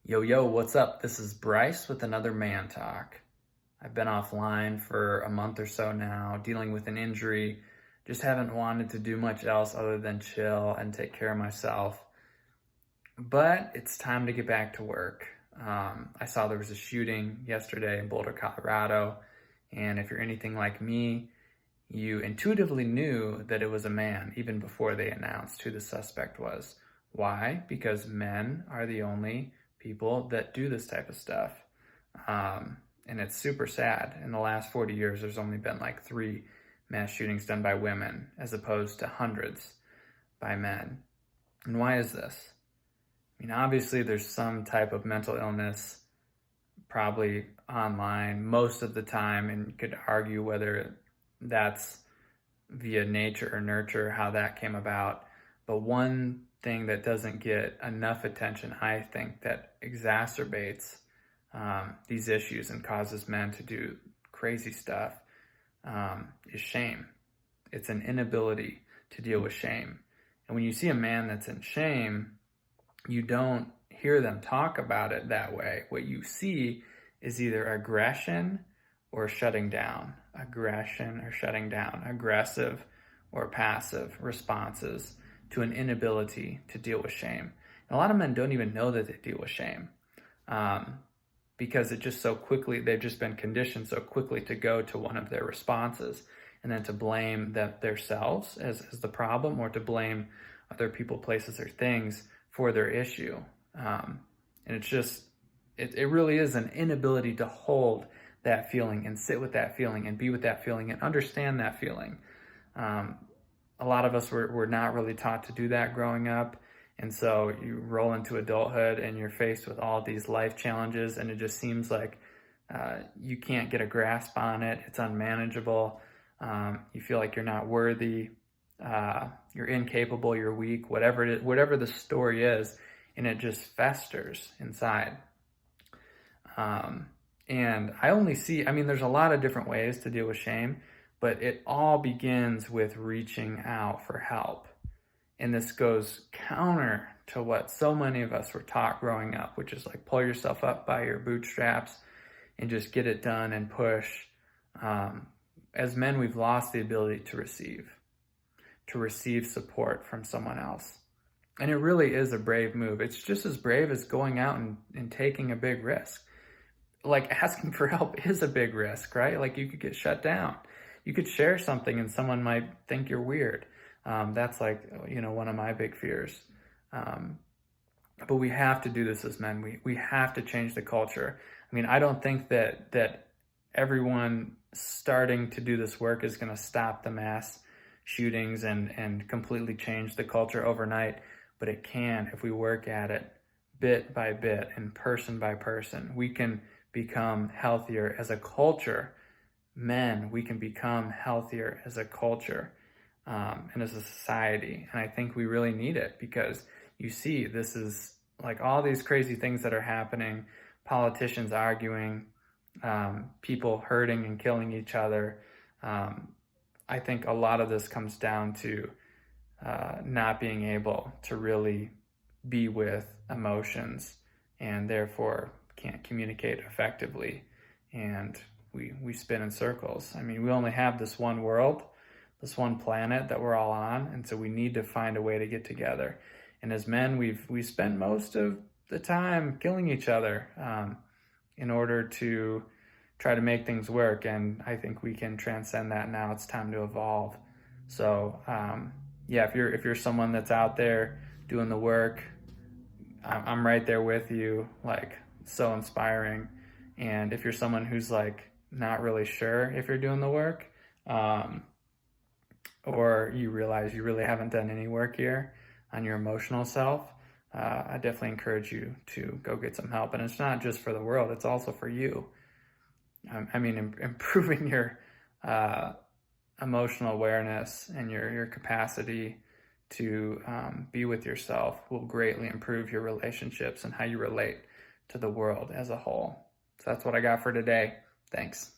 Yo, what's up? This is Bryce with another Man Talk. I've been offline for a month or so now, dealing with an injury. Just haven't wanted to do much else other than chill and take care of myself. But it's time to get back to work. I saw there was a shooting yesterday in Boulder, Colorado. And if you're anything like me, you intuitively knew that it was a man even before they announced who the suspect was. Why? Because men are the only people that do this type of stuff. And it's super sad. In the last 40 years, there's only been like 3 mass shootings done by women as opposed to hundreds by men. And why is this? I mean, obviously there's some type of mental illness probably online most of the time, and you could argue whether that's via nature or nurture, how that came about. But one thing that doesn't get enough attention, I think, that exacerbates these issues and causes men to do crazy stuff is shame. It's an inability to deal with shame. And when you see a man that's in shame, you don't hear them talk about it that way. What you see is either aggression or shutting down. Aggression or shutting down. Aggressive or passive responses to an inability to deal with shame. And a lot of men don't even know that they deal with shame because it just so quickly, they've just been conditioned so quickly to go to one of their responses and then to blame themselves as the problem, or to blame other people, places, or things for their issue. And it's just, it really is an inability to hold that feeling and sit with that feeling and be with that feeling and understand that feeling. A lot of us were not really taught to do that growing up. And so you roll into adulthood and you're faced with all these life challenges, and it just seems like you can't get a grasp on it. It's unmanageable. You feel like you're not worthy. You're incapable, you're weak, whatever the story is, and it just festers inside. And I only see, there's a lot of different ways to deal with shame, but it all begins with reaching out for help. And this goes counter to what so many of us were taught growing up, which is like pull yourself up by your bootstraps and just get it done and push. As men, we've lost the ability to receive support from someone else. And it really is a brave move. It's just as brave as going out and taking a big risk. Like asking for help is a big risk, right? Like you could get shut down. You could share something and someone might think you're weird. That's like, one of my big fears. But we have to do this as men. We have to change the culture. I don't think that everyone starting to do this work is going to stop the mass shootings and completely change the culture overnight, but it can if we work at it bit by bit and person by person. We can become healthier as a culture. Men, we can become healthier as a culture and as a society. And I think we really need it, because you see, this is like all these crazy things that are happening, politicians arguing, people hurting and killing each other. I think a lot of this comes down to not being able to really be with emotions, and therefore can't communicate effectively. And we spin in circles. We only have this one world, this one planet that we're all on, and so we need to find a way to get together. And as men, we spend most of the time killing each other in order to try to make things work. And I think we can transcend that now. It's time to evolve. So if you're someone that's out there doing the work, I'm right there with you. Like, so inspiring. And if you're someone who's like not really sure if you're doing the work, or you realize you really haven't done any work here on your emotional self, I definitely encourage you to go get some help. And it's not just for the world, it's also for you. Improving your emotional awareness and your capacity to be with yourself will greatly improve your relationships and how you relate to the world as a whole. So that's what I got for today. Thanks.